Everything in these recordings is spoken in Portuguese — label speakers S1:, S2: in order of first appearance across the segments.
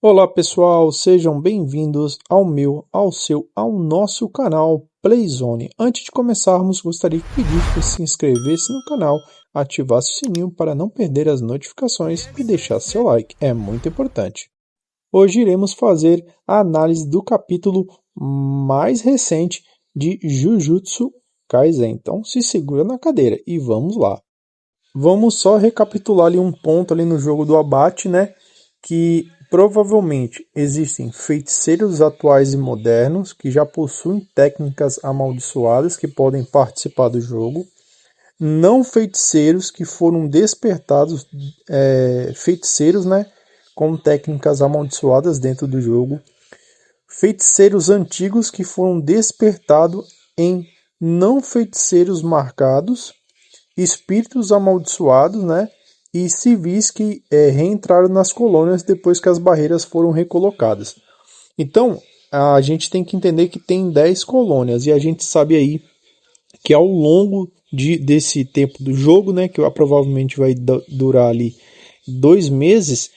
S1: Olá pessoal, sejam bem-vindos ao nosso canal Playzone. Antes de começarmos, gostaria de pedir que se inscrevesse no canal, ativasse o sininho para não perder as notificações e deixar seu like, é muito importante. Hoje iremos fazer a análise do capítulo mais recente de Jujutsu Kaisen, então se segura na cadeira e vamos lá. Vamos só recapitular ali um ponto ali no jogo do abate, né? Que provavelmente existem feiticeiros atuais e modernos que já possuem técnicas amaldiçoadas que podem participar do jogo. Não feiticeiros que foram despertados, feiticeiros, né? Com técnicas amaldiçoadas dentro do jogo. Feiticeiros antigos que foram despertados em não feiticeiros marcados. Espíritos amaldiçoados, né? E civis que reentraram nas colônias depois que as barreiras foram recolocadas. Então, a gente tem que entender que tem 10 colônias, e a gente sabe aí que ao longo desse tempo do jogo, né, que provavelmente vai durar ali 2 meses,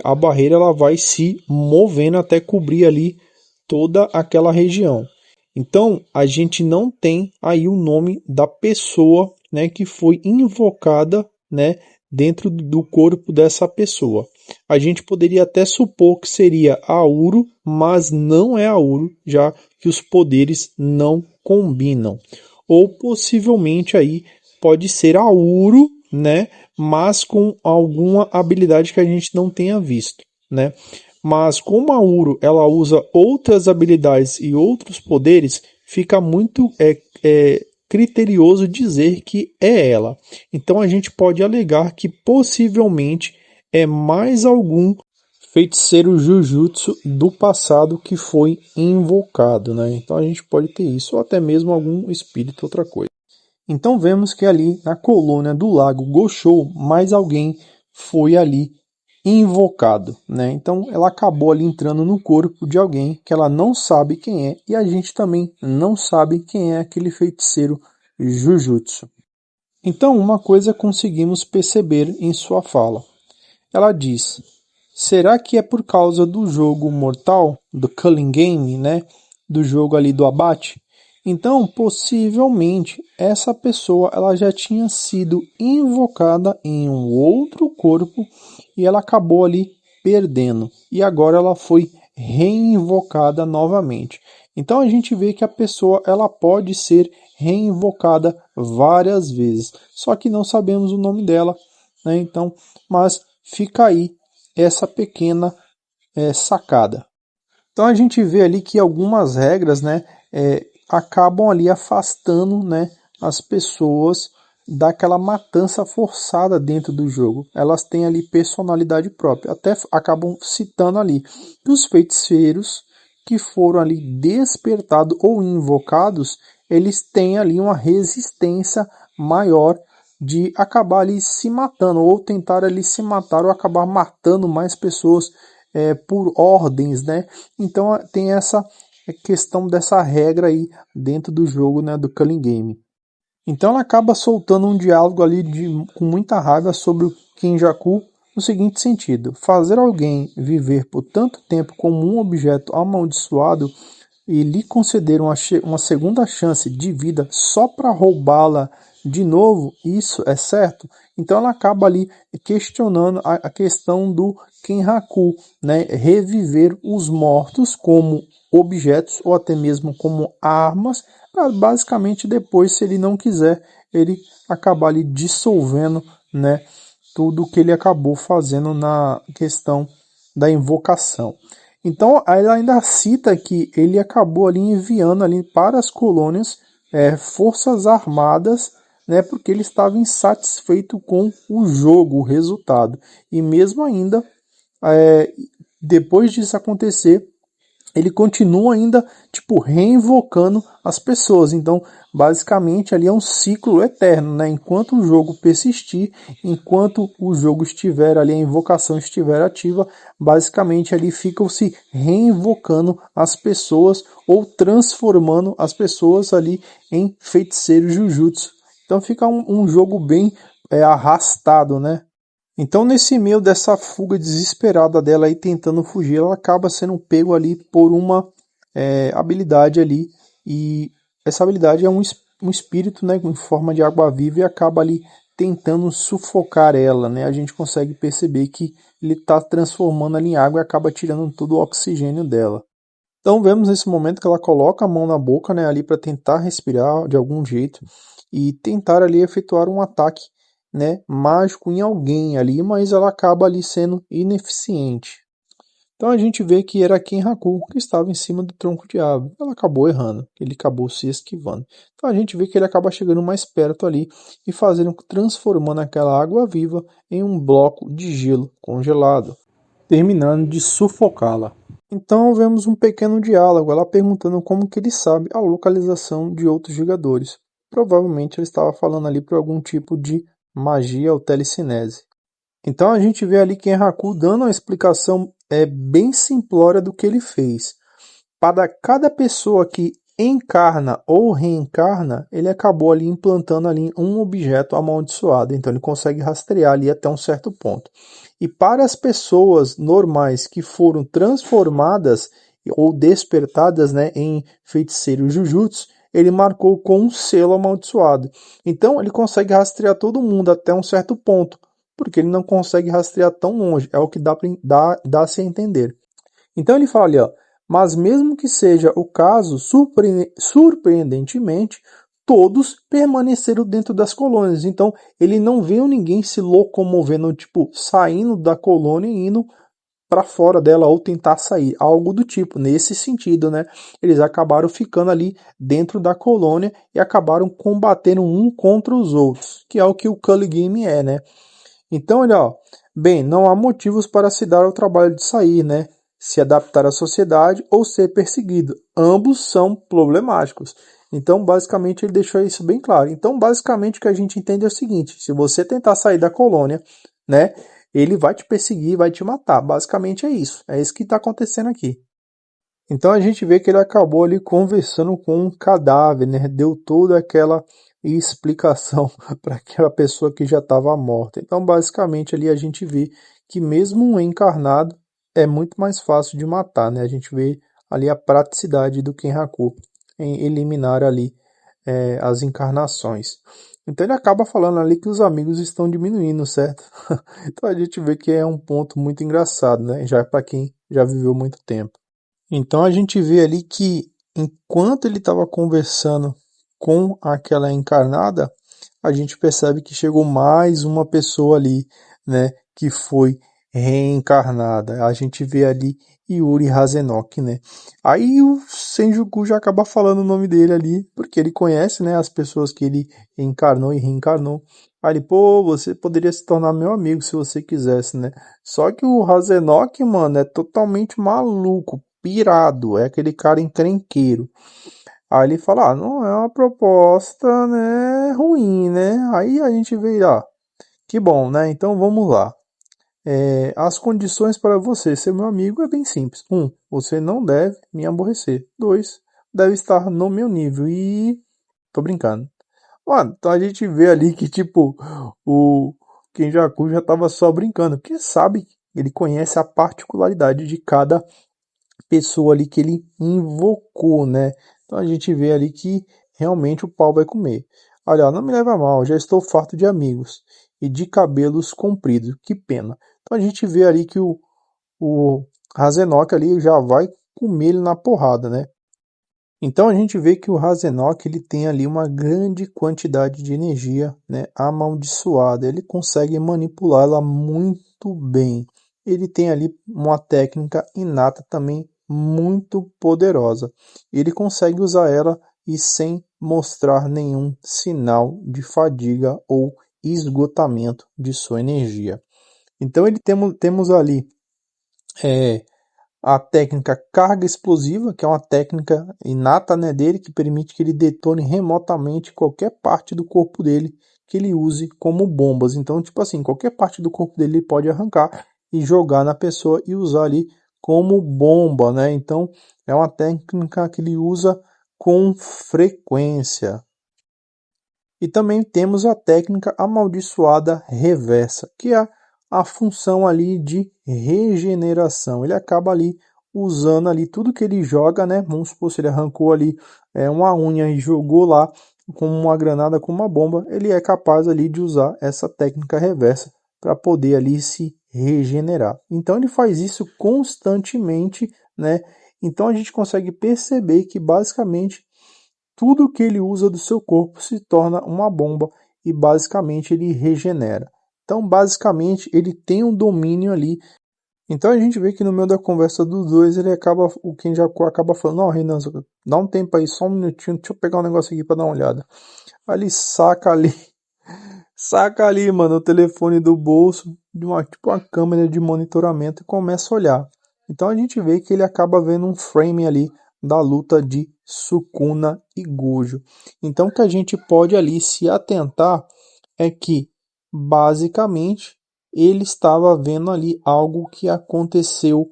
S1: a barreira ela vai se movendo até cobrir ali toda aquela região. Então, a gente não tem aí o nome da pessoa, né, que foi invocada, né, dentro do corpo dessa pessoa. A gente poderia até supor que seria Auro, mas não é Auro, já que os poderes não combinam. Ou possivelmente aí pode ser Auro, né, mas com alguma habilidade que a gente não tenha visto, né? Mas como a Uro ela usa outras habilidades e outros poderes, fica muito criterioso dizer que é ela. Então a gente pode alegar que possivelmente é mais algum feiticeiro Jujutsu do passado que foi invocado, né? Então a gente pode ter isso, ou até mesmo algum espírito, outra coisa. Então vemos que ali na colônia do lago Goshou, mais alguém foi ali invocado, né? Então ela acabou ali entrando no corpo de alguém que ela não sabe quem é, e a gente também não sabe quem é aquele feiticeiro Jujutsu. Então uma coisa conseguimos perceber em sua fala. Ela diz: será que é por causa do jogo mortal, do Culling Game, né? Do jogo ali do abate? Então, possivelmente, essa pessoa ela já tinha sido invocada em um outro corpo e ela acabou ali perdendo. E agora ela foi reinvocada novamente. Então a gente vê que a pessoa ela pode ser reinvocada várias vezes. Só que não sabemos o nome dela, né? Então, mas fica aí essa pequena sacada. Então a gente vê ali que algumas regras, né, acabam ali afastando, né, as pessoas daquela matança forçada dentro do jogo. Elas têm ali personalidade própria. Até acabam citando ali que os feiticeiros que foram ali despertados ou invocados, eles têm ali uma resistência maior de acabar ali se matando, ou tentar ali se matar, ou acabar matando mais pessoas por ordens, né? Então tem essa questão dessa regra aí dentro do jogo, né, do Culling Game. Então ela acaba soltando um diálogo ali com muita raiva sobre o Kenjaku no seguinte sentido: fazer alguém viver por tanto tempo como um objeto amaldiçoado e lhe conceder uma segunda chance de vida só para roubá-la de novo, isso é certo? Então ela acaba ali questionando a questão do Kenhaku, né? Reviver os mortos como objetos ou até mesmo como armas, para basicamente depois, se ele não quiser, ele acabar ali dissolvendo, né, tudo que ele acabou fazendo na questão da invocação. Então, ela ainda cita que ele acabou ali enviando ali para as colônias forças armadas, né, porque ele estava insatisfeito com o jogo, o resultado. E mesmo ainda, depois disso acontecer, ele continua ainda, tipo, reinvocando as pessoas. Então, basicamente, ali é um ciclo eterno, né? Enquanto o jogo persistir, enquanto o jogo estiver ali, a invocação estiver ativa, basicamente ali ficam se reinvocando as pessoas ou transformando as pessoas ali em feiticeiros Jujutsu. Então fica um jogo bem arrastado, né? Então, nesse meio dessa fuga desesperada dela aí tentando fugir, ela acaba sendo pego ali por uma habilidade ali, e essa habilidade é um espírito, né, em forma de água-viva, e acaba ali tentando sufocar ela, né? A gente consegue perceber que ele está transformando ela em água e acaba tirando todo o oxigênio dela. Então vemos nesse momento que ela coloca a mão na boca, né, ali para tentar respirar de algum jeito e tentar ali efetuar um ataque, né, mágico em alguém ali, mas ela acaba ali sendo ineficiente. Então a gente vê que era Ken Haku que estava em cima do tronco de árvore. Ela acabou errando, ele acabou se esquivando. Então a gente vê que ele acaba chegando mais perto ali e transformando aquela água viva em um bloco de gelo congelado, terminando de sufocá-la. Então vemos um pequeno diálogo, ela perguntando como que ele sabe a localização de outros jogadores. Provavelmente ele estava falando ali por algum tipo de magia ou telecinese. Então a gente vê ali Ken Haku dando uma explicação bem simplória do que ele fez. Para cada pessoa que encarna ou reencarna, ele acabou ali implantando ali um objeto amaldiçoado. Então ele consegue rastrear ali até um certo ponto. E para as pessoas normais que foram transformadas ou despertadas, né, em feiticeiros Jujutsu, ele marcou com um selo amaldiçoado. Então ele consegue rastrear todo mundo até um certo ponto, porque ele não consegue rastrear tão longe. É o que dá-se a entender. Então ele fala ali, ó, mas mesmo que seja o caso, surpreendentemente, todos permaneceram dentro das colônias. Então ele não viu ninguém se locomovendo, tipo, saindo da colônia e indo para fora dela ou tentar sair, algo do tipo, nesse sentido, né? Eles acabaram ficando ali dentro da colônia e acabaram combatendo um contra os outros, que é o que o Cully Game é, né? Então, olha, ó, bem, não há motivos para se dar ao trabalho de sair, né? Se adaptar à sociedade ou ser perseguido. Ambos são problemáticos. Então, basicamente, ele deixou isso bem claro. Então, basicamente, o que a gente entende é o seguinte: se você tentar sair da colônia, né, ele vai te perseguir, vai te matar. Basicamente é isso. É isso que está acontecendo aqui. Então a gente vê que ele acabou ali conversando com um cadáver, né? Deu toda aquela explicação para aquela pessoa que já estava morta. Então, basicamente, ali a gente vê que mesmo um encarnado é muito mais fácil de matar, né? A gente vê ali a praticidade do Kenhaku em eliminar ali as encarnações. Então ele acaba falando ali que os amigos estão diminuindo, certo? Então a gente vê que é um ponto muito engraçado, né? Já para quem já viveu muito tempo. Então a gente vê ali que enquanto ele estava conversando com aquela encarnada, a gente percebe que chegou mais uma pessoa ali, né, que foi reencarnada. A gente vê ali Yuri Hazenok, né? Aí o Senjuku já acaba falando o nome dele ali, porque ele conhece, né, as pessoas que ele encarnou e reencarnou. Aí ele, pô, você poderia se tornar meu amigo se você quisesse, né? Só que o Hazenok, mano, é totalmente maluco, pirado, é aquele cara encrenqueiro. Aí ele fala, não é uma proposta, né, ruim, né? Aí a gente vê, que bom, né? Então vamos lá. As condições para você ser meu amigo é bem simples. 1, você não deve me aborrecer. 2, deve estar no meu nível. E tô brincando. Mano, então a gente vê ali que, tipo, o Kenjaku já tava só brincando, porque sabe, ele conhece a particularidade de cada pessoa ali que ele invocou, né? Então a gente vê ali que realmente o pau vai comer. Olha, não me leva a mal, já estou farto de amigos e de cabelos compridos, que pena. Então a gente vê ali que o Hazenok ali já vai comer ele na porrada, né? Então a gente vê que o Hazenok ele tem ali uma grande quantidade de energia, né, amaldiçoada. Ele consegue manipulá-la muito bem. Ele tem ali uma técnica inata também muito poderosa. Ele consegue usar ela e sem mostrar nenhum sinal de fadiga ou esgotamento de sua energia. Então temos ali a técnica carga explosiva, que é uma técnica inata, né, dele, que permite que ele detone remotamente qualquer parte do corpo dele que ele use como bombas. Então, tipo assim, qualquer parte do corpo dele ele pode arrancar e jogar na pessoa e usar ali como bomba, né? Então, é uma técnica que ele usa com frequência. E também temos a técnica amaldiçoada reversa, que é a função ali de regeneração. Ele acaba ali usando ali tudo que ele joga, né? Vamos supor, se ele arrancou ali uma unha e jogou lá como uma granada, com uma bomba, ele é capaz ali de usar essa técnica reversa para poder ali se regenerar. Então ele faz isso constantemente, né? Então a gente consegue perceber que basicamente tudo que ele usa do seu corpo se torna uma bomba e basicamente ele regenera. Então basicamente ele tem um domínio ali. Então a gente vê que no meio da conversa dos dois o Kenjaku acaba falando: não, Renan, dá um tempo aí, só um minutinho, deixa eu pegar um negócio aqui para dar uma olhada. Aí ele saca ali, mano, o telefone do bolso de uma câmera de monitoramento e começa a olhar. Então a gente vê que ele acaba vendo um frame ali da luta de Sukuna e Gojo. Então o que a gente pode ali se atentar é que basicamente ele estava vendo ali algo que aconteceu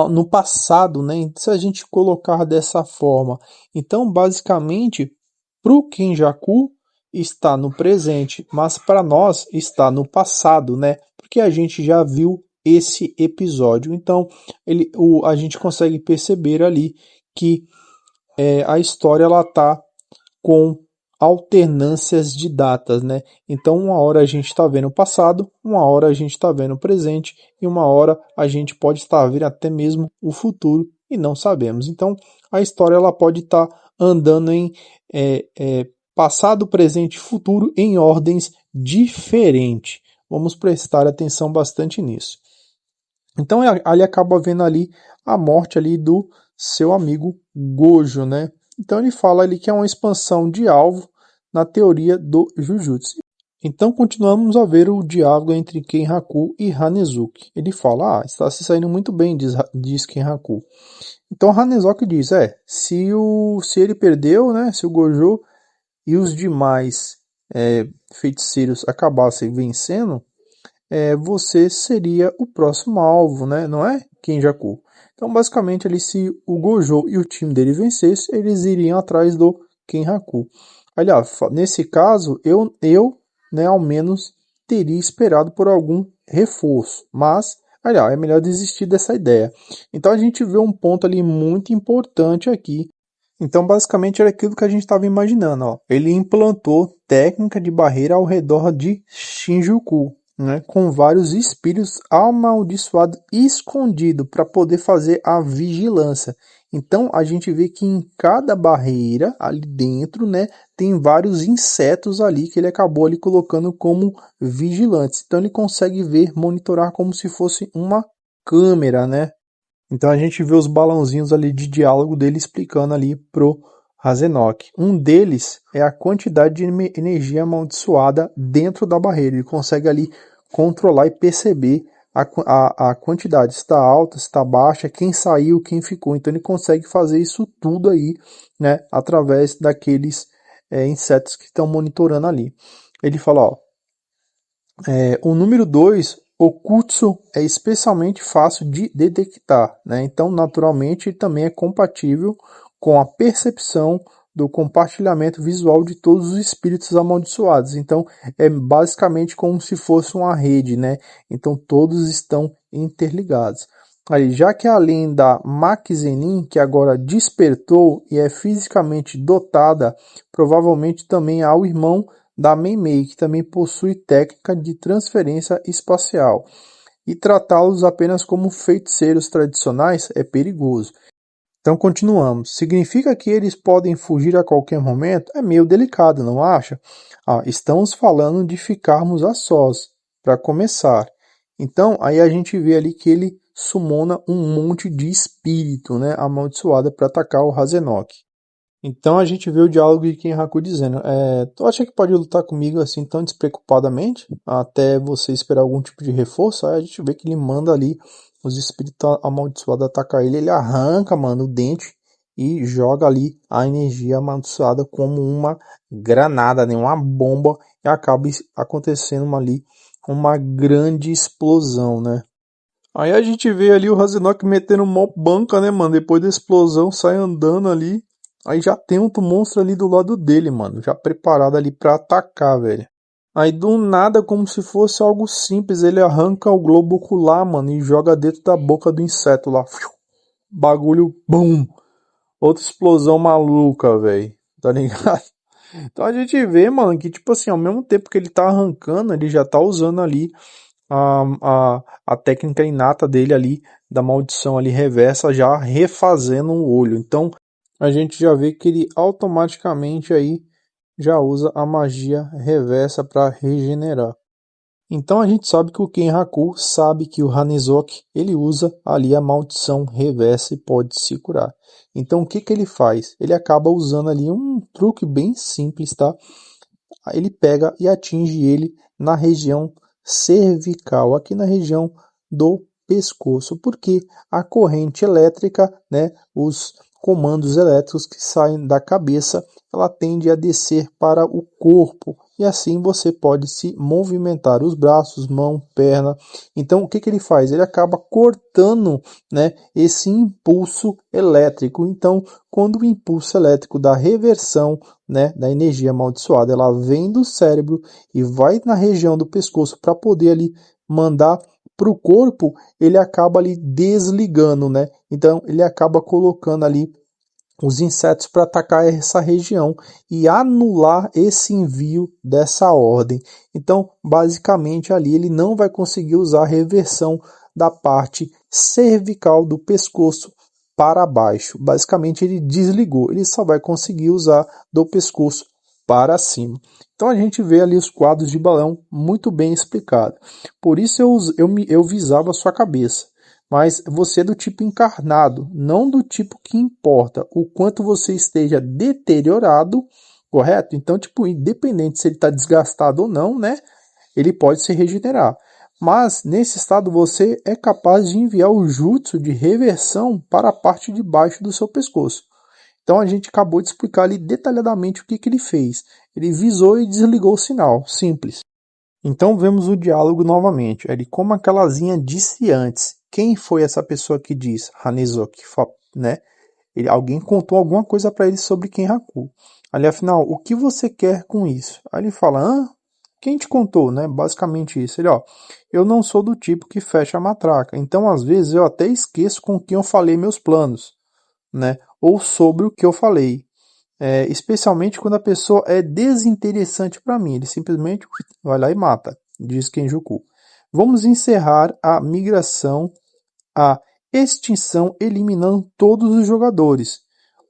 S1: no passado, né? Se a gente colocar dessa forma. Então basicamente para o Kenjaku está no presente, mas para nós está no passado, né? Porque a gente já viu esse episódio. Então, a gente consegue perceber ali que a história ela tá com alternâncias de datas, né? Então, uma hora a gente está vendo o passado, uma hora a gente está vendo o presente e uma hora a gente pode estar vendo até mesmo o futuro e não sabemos. Então, a história ela pode estar andando em passado, presente e futuro em ordens diferentes. Vamos prestar atenção bastante nisso. Então ele acaba vendo ali a morte ali do seu amigo Gojo, né? Então ele fala ali que é uma expansão de alvo na teoria do Jujutsu. Então continuamos a ver o diálogo entre Kenhaku e Hanezuki. Ele fala: está se saindo muito bem, diz Kenhaku. Então Hanezuki diz: se ele perdeu, né? Se o Gojo e os demais feiticeiros acabassem vencendo, você seria o próximo alvo, né? Não é, Kenjaku? Então, basicamente, ali, se o Gojo e o time dele vencesse, eles iriam atrás do Kenjaku. Aliás, nesse caso, eu, né, ao menos teria esperado por algum reforço, mas, aliás, é melhor desistir dessa ideia. Então, a gente vê um ponto ali muito importante aqui. Então, basicamente, era aquilo que a gente estava imaginando. Ó. Ele implantou técnica de barreira ao redor de Shinjuku, né, com vários espíritos amaldiçoados escondidos para poder fazer a vigilância. Então, a gente vê que em cada barreira ali dentro, né, tem vários insetos ali que ele acabou ali colocando como vigilantes. Então, ele consegue ver, monitorar como se fosse uma câmera, né? Então a gente vê os balãozinhos ali de diálogo dele explicando ali pro Razenok. Um deles é a quantidade de energia amaldiçoada dentro da barreira. Ele consegue ali controlar e perceber a quantidade, se está alta, se está baixa, quem saiu, quem ficou. Então ele consegue fazer isso tudo aí, né, através daqueles insetos que estão monitorando ali. Ele fala, ó, o número 2, o Kutsu é especialmente fácil de detectar, né? Então, naturalmente, também é compatível com a percepção do compartilhamento visual de todos os espíritos amaldiçoados. Então, é basicamente como se fosse uma rede, né? Então, todos estão interligados. Aí, já que além da Maki Zenin, que agora despertou e é fisicamente dotada, provavelmente também há o irmão da Meimei, que também possui técnica de transferência espacial. E tratá-los apenas como feiticeiros tradicionais é perigoso. Então continuamos. Significa que eles podem fugir a qualquer momento? É meio delicado, não acha? Estamos falando de ficarmos a sós, para começar. Então, aí a gente vê ali que ele sumona um monte de espírito, né, amaldiçoado para atacar o Razenok. Então a gente vê o diálogo de Kenhaku dizendo: tu acha que pode lutar comigo assim tão despreocupadamente, até você esperar algum tipo de reforço? Aí a gente vê que ele manda ali os espíritos amaldiçoados atacar ele, ele arranca, mano, o dente e joga ali a energia amaldiçoada como uma granada, né, uma bomba, e acaba acontecendo ali uma grande explosão, né? Aí a gente vê ali o Razenok metendo uma banca, né, mano? Depois da explosão, sai andando ali. Aí já tem outro monstro ali do lado dele, mano. Já preparado ali pra atacar, velho. Aí do nada, como se fosse algo simples, ele arranca o globo ocular, mano, e joga dentro da boca do inseto lá. Bagulho, bum! Outra explosão maluca, velho. Tá ligado? Então a gente vê, mano, que tipo assim, ao mesmo tempo que ele tá arrancando, ele já tá usando ali a técnica inata dele ali, da maldição ali reversa, já refazendo o olho. Então a gente já vê que ele automaticamente aí já usa a magia reversa para regenerar. Então a gente sabe que o Kenhaku sabe que o Hanizoki ele usa ali a maldição reversa e pode se curar. Então o que que ele faz? Ele acaba usando ali um truque bem simples, tá? Ele pega e atinge ele na região cervical, aqui na região do pescoço, porque a corrente elétrica, né, os comandos elétricos que saem da cabeça, ela tende a descer para o corpo e assim você pode se movimentar os braços, mão, perna. Então o que que ele faz? Ele acaba cortando, né, esse impulso elétrico. Então, quando o impulso elétrico da reversão, né, da energia amaldiçoada, ela vem do cérebro e vai na região do pescoço para poder ali mandar para o corpo, ele acaba ali desligando, né? Então ele acaba colocando ali os insetos para atacar essa região e anular esse envio dessa ordem. Então, basicamente ali ele não vai conseguir usar a reversão da parte cervical do pescoço para baixo. Basicamente ele desligou, ele só vai conseguir usar do pescoço para cima. Então a gente vê ali os quadros de balão muito bem explicado. Por isso eu visava a sua cabeça. Mas você é do tipo encarnado, não do tipo que importa o quanto você esteja deteriorado, correto? Então, tipo, independente se ele está desgastado ou não, né? Ele pode se regenerar. Mas nesse estado você é capaz de enviar o jutsu de reversão para a parte de baixo do seu pescoço. Então a gente acabou de explicar ali detalhadamente o que, que ele fez. Ele visou e desligou o sinal, simples. Então vemos o diálogo novamente. Ele, como aquelazinha disse antes, quem foi essa pessoa que diz? Hanizoki, né? Alguém contou alguma coisa para ele sobre Kenhaku. Ali, afinal, o que você quer com isso? Aí ele fala, quem te contou, né? Basicamente isso. Ele, eu não sou do tipo que fecha a matraca. Então, às vezes, eu até esqueço com quem eu falei meus planos, né? Ou sobre o que eu falei. Especialmente quando a pessoa é desinteressante para mim. Ele simplesmente vai lá e mata, diz Kenjuku. Vamos encerrar a migração, a extinção, eliminando todos os jogadores,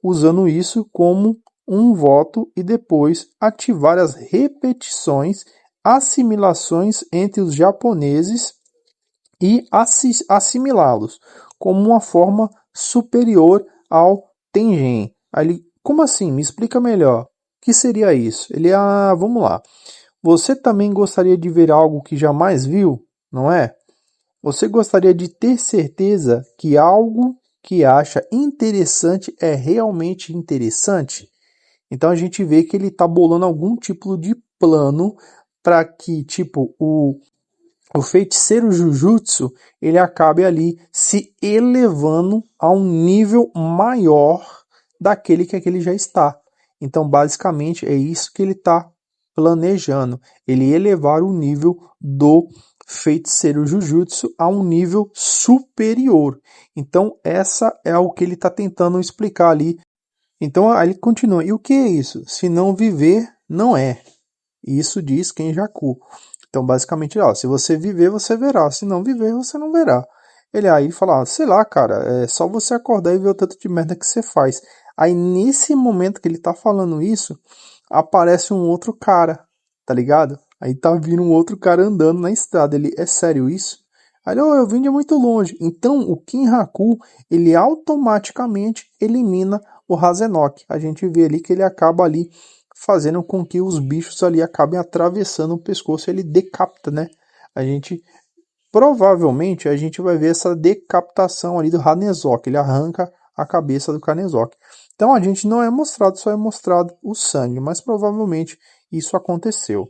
S1: usando isso como um voto e depois ativar as repetições, assimilações entre os japoneses e assimilá-los como uma forma superior ao Tengen. Aí como assim? Me explica melhor. O que seria isso? Ele, vamos lá. Você também gostaria de ver algo que jamais viu, não é? Você gostaria de ter certeza que algo que acha interessante é realmente interessante? Então a gente vê que ele está bolando algum tipo de plano para que, tipo, o feiticeiro Jujutsu ele acabe ali se elevando a um nível maior daquele que aquele já está. Então, basicamente, é isso que ele está planejando. Ele elevar o nível do feiticeiro Jujutsu a um nível superior. Então, essa é o que ele está tentando explicar ali. Então, aí ele continua. E o que é isso? Se não viver, não é. Isso diz Kenjaku. Então, basicamente, se você viver, você verá. Se não viver, você não verá. Ele aí fala, sei lá, cara, é só você acordar e ver o tanto de merda que você faz. Aí, nesse momento que ele tá falando isso, aparece um outro cara, tá ligado? Aí tá vindo um outro cara andando na estrada. Ele, é sério isso? Aí, eu vim de muito longe. Então, o Kinhaku, ele automaticamente elimina o Razenok. A gente vê ali que ele acaba ali fazendo com que os bichos ali acabem atravessando o pescoço, ele decapita, né? A gente provavelmente a gente vai ver essa decapitação ali do Hanezok, ele arranca a cabeça do Hanezok. Então a gente não é mostrado, só é mostrado o sangue, mas provavelmente isso aconteceu.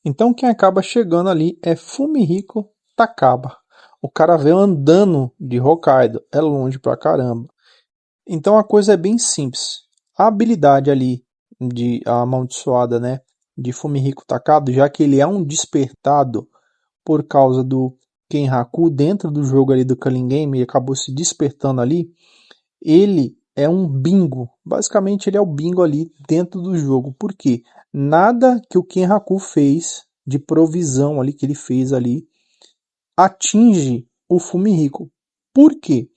S1: Então quem acaba chegando ali é Fumihiko Takaba. O cara veio andando de Hokkaido, é longe pra caramba. Então a coisa é bem simples. A habilidade ali de a amaldiçoada, né? de Fumihiko Takado, já que ele é um despertado por causa do Kenhaku dentro do jogo ali do Culling Game, ele acabou se despertando ali, ele é um bingo. Basicamente ele é o bingo ali dentro do jogo. Por quê? Nada que o Kenhaku fez de provisão ali, que ele fez ali, atinge o Fumihiko. Por quê?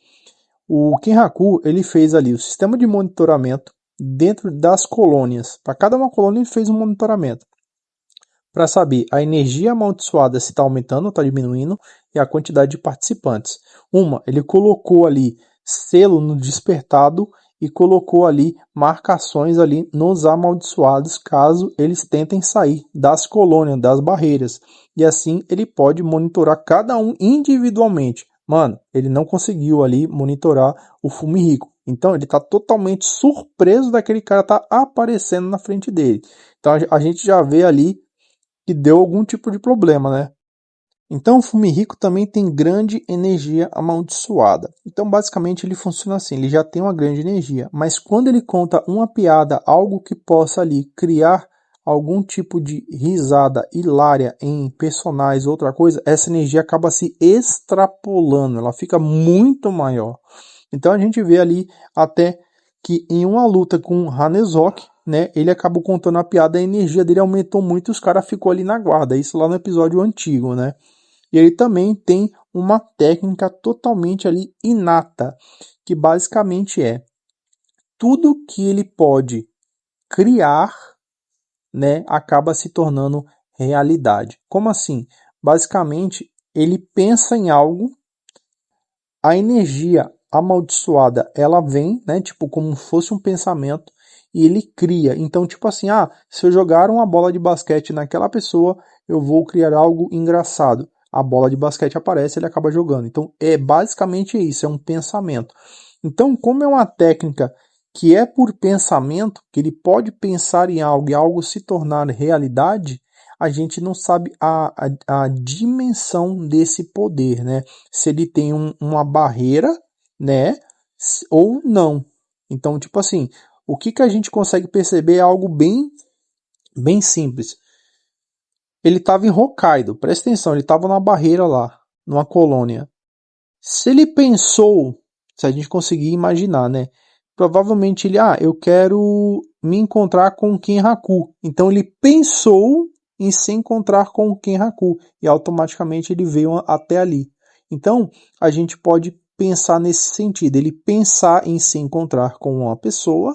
S1: O Kenhaku, ele fez ali o sistema de monitoramento dentro das colônias. Para cada uma colônia ele fez um monitoramento. Para saber a energia amaldiçoada se está aumentando ou está diminuindo e a quantidade de participantes. Ele colocou ali selo no despertado e colocou ali marcações ali nos amaldiçoados caso eles tentem sair das colônias, das barreiras. E assim ele pode monitorar cada um individualmente. Mano, ele não conseguiu ali monitorar o Fumihiko. Então ele está totalmente surpreso daquele cara tá aparecendo na frente dele. Então a gente já vê ali que deu algum tipo de problema, né? Então o Fumihiko também tem grande energia amaldiçoada. Então basicamente ele funciona assim, ele já tem uma grande energia, mas quando ele conta uma piada, algo que possa ali criar algum tipo de risada hilária em personagens, outra coisa, essa energia acaba se extrapolando, ela fica muito maior. Então a gente vê ali até que em uma luta com Hanezoki, né, ele acabou contando a piada, a energia dele aumentou muito e os caras ficou ali na guarda, isso lá no episódio antigo, né? E ele também tem uma técnica totalmente ali inata, que basicamente é tudo que ele pode criar, né, acaba se tornando realidade. Como assim? Basicamente, ele pensa em algo, a energia amaldiçoada, ela vem, né, tipo como fosse um pensamento, e ele cria. Então, tipo assim, se eu jogar uma bola de basquete naquela pessoa, eu vou criar algo engraçado. A bola de basquete aparece, ele acaba jogando. Então, é basicamente isso, é um pensamento. Então, como é uma técnica que é por pensamento, que ele pode pensar em algo e algo se tornar realidade, a gente não sabe a dimensão desse poder, né? Se ele tem uma barreira, né? Ou não. Então, tipo assim, o que a gente consegue perceber é algo bem, bem simples. Ele estava em Hokkaido, presta atenção, ele estava na barreira lá, numa colônia. Se ele pensou, se a gente conseguir imaginar, né? Provavelmente ele, eu quero me encontrar com o Kenhaku. Então ele pensou em se encontrar com o Kenhaku e automaticamente ele veio até ali. Então a gente pode pensar nesse sentido, ele pensar em se encontrar com uma pessoa,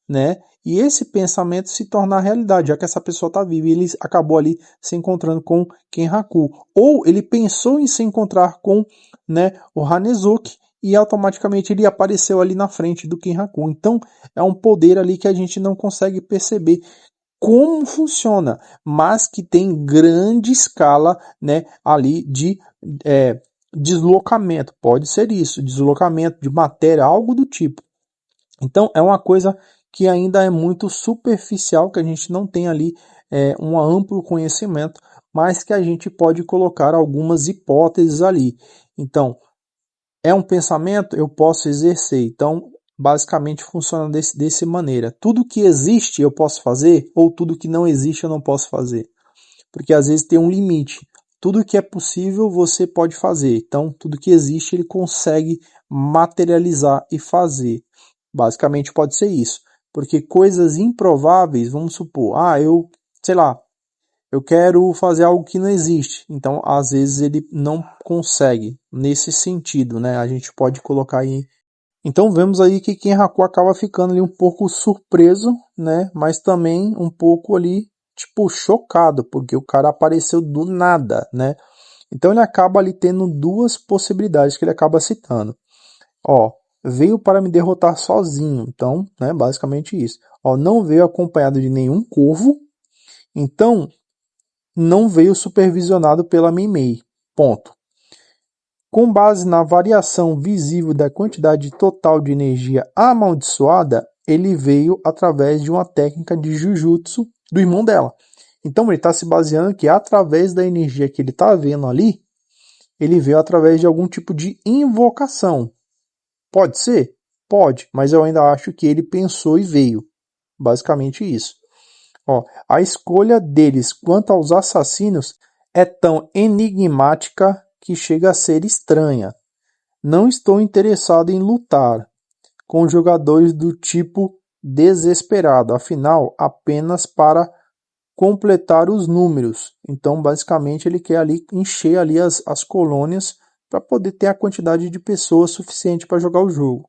S1: né? E esse pensamento se tornar realidade, já que essa pessoa está viva e ele acabou ali se encontrando com Kenhaku. Ou ele pensou em se encontrar com, né, o Hanezuki e automaticamente ele apareceu ali na frente do Kenhaku. Então é um poder ali que a gente não consegue perceber como funciona, mas que tem grande escala, né, ali de deslocamento. Pode ser isso, deslocamento de matéria, algo do tipo. Então é uma coisa que ainda é muito superficial, que a gente não tem ali um amplo conhecimento, mas que a gente pode colocar algumas hipóteses ali. Então, é um pensamento, eu posso exercer. Então, basicamente funciona dessa maneira. Tudo que existe eu posso fazer, ou tudo que não existe eu não posso fazer. Porque às vezes tem um limite. Tudo que é possível você pode fazer. Então, tudo que existe ele consegue materializar e fazer. Basicamente pode ser isso. Porque coisas improváveis, vamos supor, eu quero fazer algo que não existe. Então, às vezes ele não consegue nesse sentido, né? A gente pode colocar aí. Então, vemos aí que Kenhaku acaba ficando ali um pouco surpreso, né? Mas também um pouco ali, tipo, chocado, porque o cara apareceu do nada, né? Então, ele acaba ali tendo duas possibilidades que ele acaba citando. Veio para me derrotar sozinho. Então, né, basicamente isso. Não veio acompanhado de nenhum corvo. Então, não veio supervisionado pela Mimei. Ponto. Com base na variação visível da quantidade total de energia amaldiçoada, ele veio através de uma técnica de Jujutsu do irmão dela. Então, ele está se baseando que através da energia que ele está vendo ali, ele veio através de algum tipo de invocação. Pode ser? Pode, mas eu ainda acho que ele pensou e veio. Basicamente isso. Ó, a escolha deles quanto aos assassinos é tão enigmática que chega a ser estranha. Não estou interessado em lutar com jogadores do tipo desesperado, afinal, apenas para completar os números. Então, basicamente, ele quer ali encher ali as colônias para poder ter a quantidade de pessoas suficiente para jogar o jogo.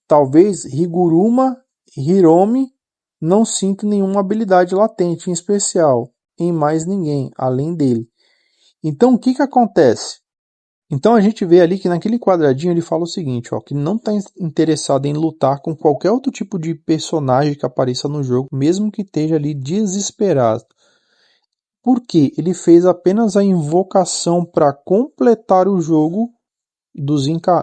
S1: Talvez Higuruma Hiromi não sinta nenhuma habilidade latente em especial em mais ninguém além dele. Então, o que acontece? Então a gente vê ali que naquele quadradinho ele fala o seguinte, ó, que não está interessado em lutar com qualquer outro tipo de personagem que apareça no jogo, mesmo que esteja ali desesperado. Por quê? Ele fez apenas a invocação para completar o jogo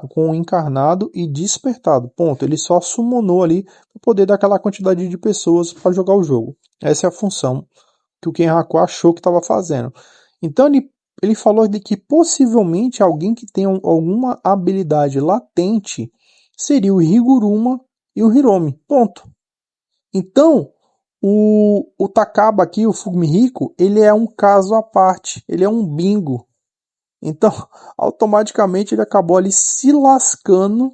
S1: com o encarnado e despertado. Ponto. Ele só summonou ali para poder dar aquela quantidade de pessoas para jogar o jogo. Essa é a função que o Kenhaku achou que estava fazendo. Então ele falou de que possivelmente alguém que tenha alguma habilidade latente seria o Higuruma e o Hiromi. Ponto. Então, o Takaba aqui, o Fumihiko, ele é um caso à parte. Ele é um bingo. Então, automaticamente ele acabou ali se lascando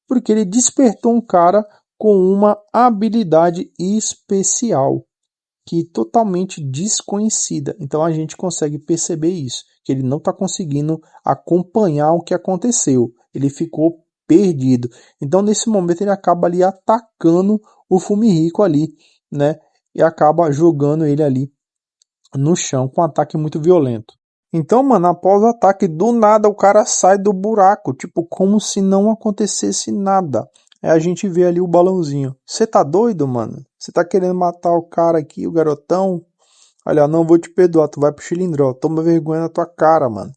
S1: porque ele despertou um cara com uma habilidade especial que totalmente desconhecida. Então a gente consegue perceber isso, que ele não está conseguindo acompanhar o que aconteceu. Ele ficou perdido. Então nesse momento ele acaba ali atacando o Fumihiko ali, né? E acaba jogando ele ali no chão com um ataque muito violento. Então, mano, após o ataque, do nada o cara sai do buraco, tipo, como se não acontecesse nada. Aí a gente vê ali o balãozinho. Você tá doido, mano? Você tá querendo matar o cara aqui, o garotão? Olha, não vou te perdoar, tu vai pro Chilindró. Toma vergonha na tua cara, mano.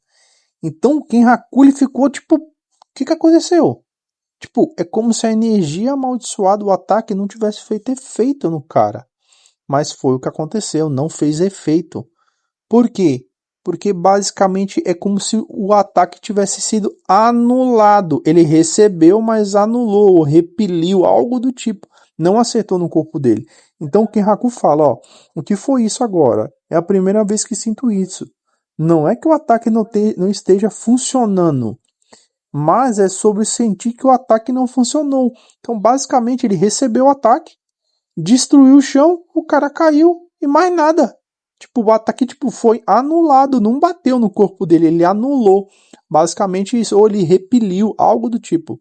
S1: Então, o Kenhaku, ele ficou tipo, o que aconteceu? Tipo, é como se a energia amaldiçoada do ataque não tivesse feito efeito no cara. Mas foi o que aconteceu, não fez efeito. Por quê? Porque basicamente é como se o ataque tivesse sido anulado. Ele recebeu, mas anulou, repeliu, algo do tipo. Não acertou no corpo dele. Então o Kenhaku fala, ó, o que foi isso agora? É a primeira vez que sinto isso. Não é que o ataque não esteja funcionando, mas é sobre sentir que o ataque não funcionou. Então basicamente ele recebeu o ataque, destruiu o chão, o cara caiu e mais nada. Tipo, o ataque foi anulado, não bateu no corpo dele, ele anulou. Basicamente isso, ou ele repeliu, algo do tipo.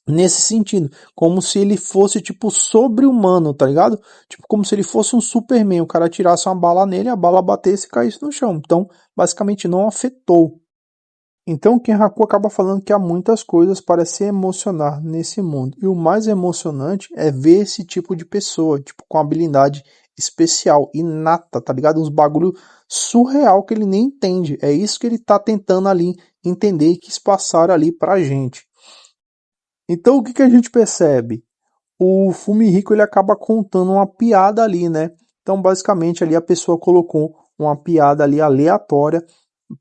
S1: Nesse sentido, como se ele fosse tipo sobre-humano, tá ligado? Tipo, como se ele fosse um Superman, o cara tirasse uma bala nele, a bala batesse e caísse no chão. Então, basicamente não afetou. Então, Kenhaku acaba falando que há muitas coisas para se emocionar nesse mundo. E o mais emocionante é ver esse tipo de pessoa, tipo, com habilidade especial, inata, tá ligado? Uns bagulho surreal que ele nem entende. É isso que ele tá tentando ali entender e quis passar ali pra gente. Então, o que a gente percebe? O Fumihiko, ele acaba contando uma piada ali, né? Então, basicamente, ali a pessoa colocou uma piada ali aleatória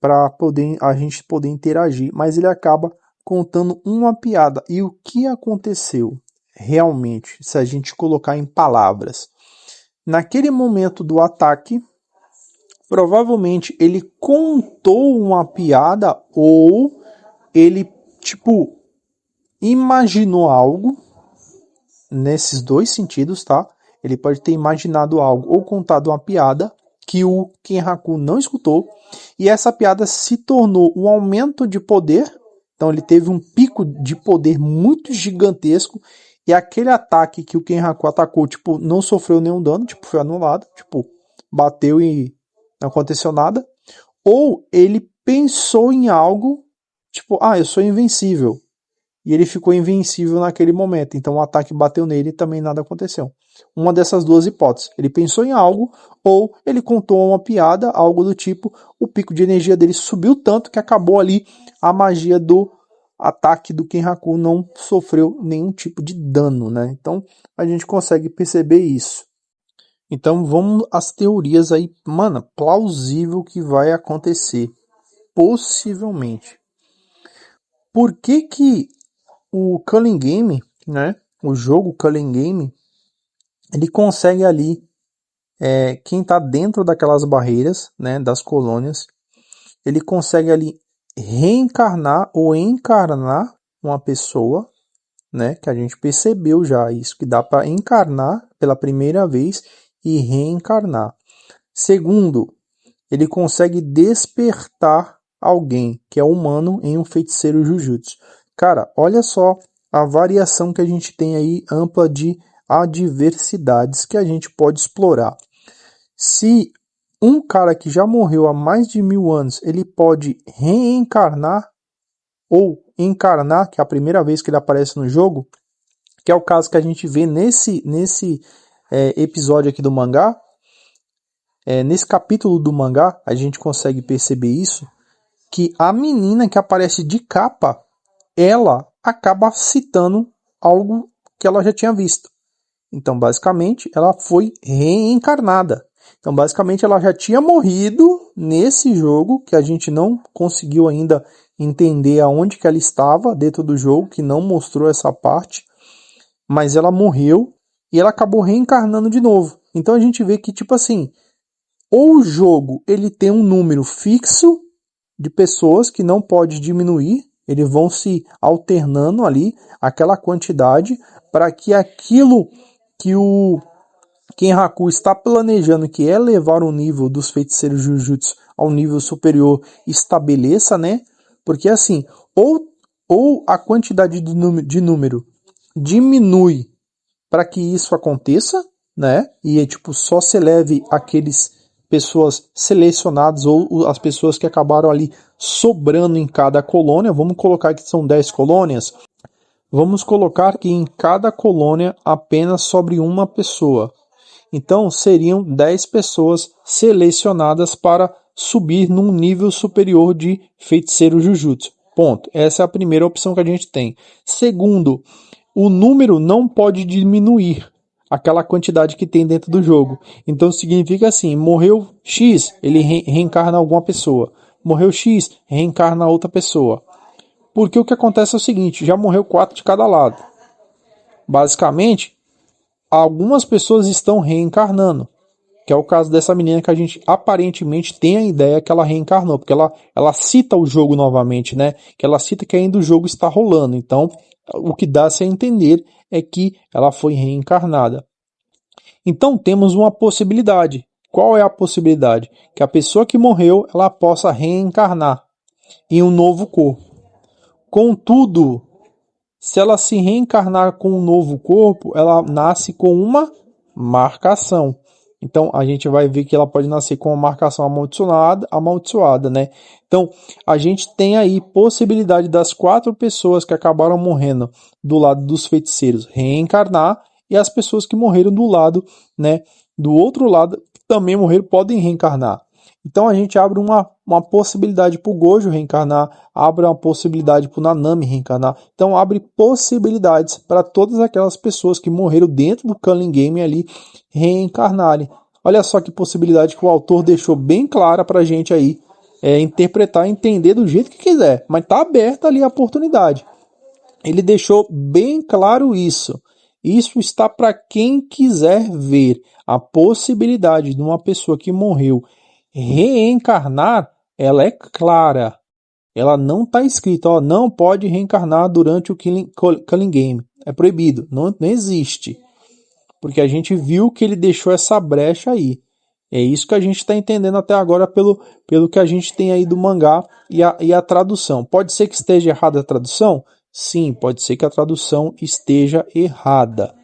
S1: para poder a gente poder interagir, mas ele acaba contando uma piada. E o que aconteceu realmente, se a gente colocar em palavras? Naquele momento do ataque, provavelmente ele contou uma piada ou ele, tipo, imaginou algo nesses dois sentidos, tá? Ele pode ter imaginado algo ou contado uma piada que o Kenhaku não escutou e essa piada se tornou um aumento de poder. Então ele teve um pico de poder muito gigantesco e aquele ataque que o Kenhaku atacou, tipo, não sofreu nenhum dano, tipo, foi anulado, tipo, bateu e não aconteceu nada. Ou ele pensou em algo, tipo, eu sou invencível. E ele ficou invencível naquele momento. Então o ataque bateu nele e também nada aconteceu. Uma dessas duas hipóteses. Ele pensou em algo ou ele contou uma piada, algo do tipo, o pico de energia dele subiu tanto que acabou ali a magia do ataque do Kenhaku, não sofreu nenhum tipo de dano, né? Então a gente consegue perceber isso. Então vamos às teorias aí, mano, plausível que vai acontecer. Possivelmente. Por que o Culling Game, né? O jogo Culling Game, ele consegue ali quem está dentro daquelas barreiras, né, das colônias, ele consegue ali reencarnar ou encarnar uma pessoa, né, que a gente percebeu já isso, que dá para encarnar pela primeira vez e reencarnar. Segundo, ele consegue despertar alguém que é humano em um feiticeiro Jujutsu. Cara, olha só a variação que a gente tem aí ampla de adversidades que a gente pode explorar. Se um cara que já morreu há mais de 1000 anos, ele pode reencarnar ou encarnar, que é a primeira vez que ele aparece no jogo, que é o caso que a gente vê nesse episódio aqui do mangá, nesse capítulo do mangá, a gente consegue perceber isso, que a menina que aparece de capa, ela acaba citando algo que ela já tinha visto. Então, basicamente, ela foi reencarnada. Então, basicamente, ela já tinha morrido nesse jogo, que a gente não conseguiu ainda entender aonde que ela estava dentro do jogo, que não mostrou essa parte, mas ela morreu e ela acabou reencarnando de novo. Então, a gente vê que, tipo assim, ou o jogo ele tem um número fixo de pessoas que não pode diminuir, eles vão se alternando ali, aquela quantidade, para que aquilo que o Kenhaku está planejando, que é levar o nível dos feiticeiros Jujutsu ao nível superior, estabeleça, né? Porque assim, ou a quantidade de número diminui para que isso aconteça, né? E tipo, só se eleve aqueles pessoas selecionadas ou as pessoas que acabaram ali sobrando em cada colônia. Vamos colocar que são 10 colônias. Vamos colocar que em cada colônia apenas sobre uma pessoa. Então, seriam 10 pessoas selecionadas para subir num nível superior de feiticeiro Jujutsu. Ponto. Essa é a primeira opção que a gente tem. Segundo, o número não pode diminuir aquela quantidade que tem dentro do jogo. Então, significa assim, morreu X, ele reencarna alguma pessoa. Morreu X, reencarna outra pessoa. Porque o que acontece é o seguinte, já morreu 4 de cada lado. Basicamente, algumas pessoas estão reencarnando, que é o caso dessa menina que a gente aparentemente tem a ideia que ela reencarnou, porque ela cita o jogo novamente, né? Que ela cita que ainda o jogo está rolando. Então, o que dá-se a entender é que ela foi reencarnada. Então, temos uma possibilidade. Qual é a possibilidade? Que a pessoa que morreu, ela possa reencarnar em um novo corpo. Contudo, se ela se reencarnar com um novo corpo, ela nasce com uma marcação. Então, a gente vai ver que ela pode nascer com uma marcação amaldiçoada, né? Então, a gente tem aí possibilidade das 4 pessoas que acabaram morrendo do lado dos feiticeiros reencarnar e as pessoas que morreram do lado, né, do outro lado, também morreram, podem reencarnar. Então a gente abre uma possibilidade para o Gojo reencarnar, abre uma possibilidade para o Nanami reencarnar. Então abre possibilidades para todas aquelas pessoas que morreram dentro do Culling Game ali reencarnarem. Olha só que possibilidade que o autor deixou bem clara para a gente aí interpretar, entender do jeito que quiser. Mas está aberta ali a oportunidade. Ele deixou bem claro isso. Isso está para quem quiser ver a possibilidade de uma pessoa que morreu reencarnar, ela é clara. Ela não está escrita, ó, não pode reencarnar durante o Culling Game. É proibido, não existe. Porque a gente viu que ele deixou essa brecha aí. É isso que a gente está entendendo até agora pelo que a gente tem aí do mangá e a tradução. Pode ser que esteja errada a tradução? Sim, pode ser que a tradução esteja errada.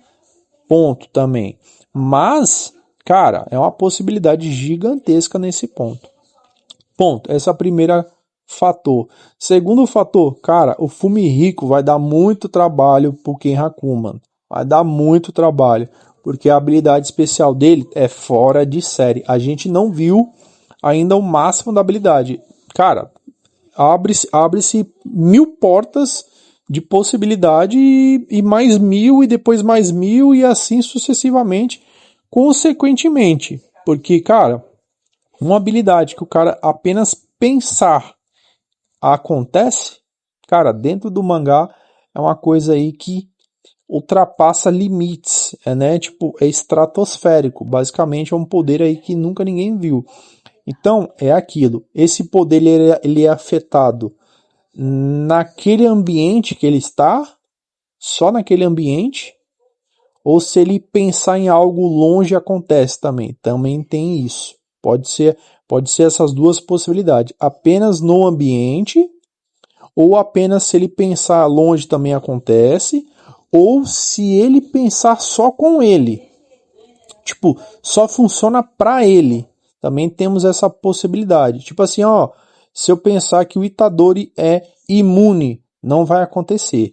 S1: Ponto também. Mas, cara, é uma possibilidade gigantesca nesse ponto. Ponto. Esse é o primeiro fator. Segundo fator, cara, o Fumihiko vai dar muito trabalho pro Kenhaku, mano. Vai dar muito trabalho. Porque a habilidade especial dele é fora de série. A gente não viu ainda o máximo da habilidade. Cara, abre-se 1000 portas de possibilidade e mais 1000 e depois mais 1000 e assim sucessivamente, consequentemente. Porque, cara, uma habilidade que o cara apenas pensar acontece, cara, dentro do mangá é uma coisa aí que ultrapassa limites, né? Tipo, é estratosférico. Basicamente é um poder aí que nunca ninguém viu. Então, é aquilo. Esse poder ele é afetado naquele ambiente que ele está, só naquele ambiente, ou se ele pensar em algo longe acontece também. Também tem isso. Pode ser essas duas possibilidades. Apenas no ambiente, ou apenas se ele pensar longe também acontece, ou se ele pensar só com ele. Tipo, só funciona para ele. Também temos essa possibilidade. Tipo assim, ó, se eu pensar que o Itadori é imune, não vai acontecer,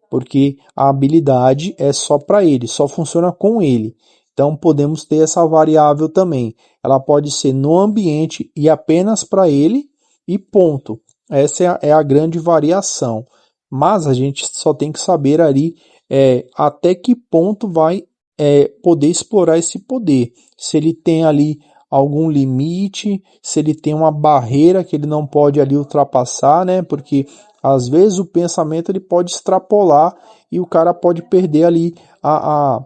S1: porque a habilidade é só para ele, só funciona com ele. Então podemos ter essa variável também. Ela pode ser no ambiente e apenas para ele e ponto. Essa é a grande variação. Mas a gente só tem que saber ali até que ponto vai poder explorar esse poder. Se ele tem ali algum limite, se ele tem uma barreira que ele não pode ali ultrapassar, né? Porque às vezes o pensamento ele pode extrapolar e o cara pode perder ali a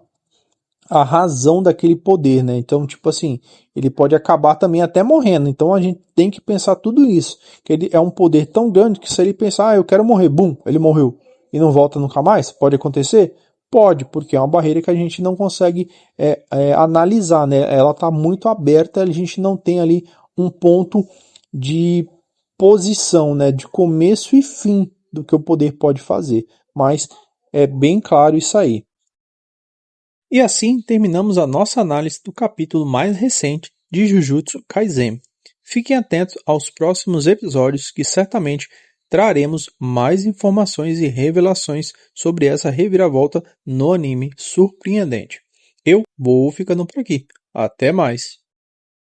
S1: razão daquele poder, né? Então, tipo assim, ele pode acabar também até morrendo. Então a gente tem que pensar tudo isso. Que ele é um poder tão grande que se ele pensar, eu quero morrer, bum, ele morreu e não volta nunca mais, pode acontecer? Pode, porque é uma barreira que a gente não consegue analisar, né? Ela está muito aberta, a gente não tem ali um ponto de posição, né? De começo e fim do que o poder pode fazer. Mas é bem claro isso aí. E assim terminamos a nossa análise do capítulo mais recente de Jujutsu Kaisen. Fiquem atentos aos próximos episódios que certamente traremos mais informações e revelações sobre essa reviravolta no anime surpreendente. Eu vou ficando por aqui. Até mais!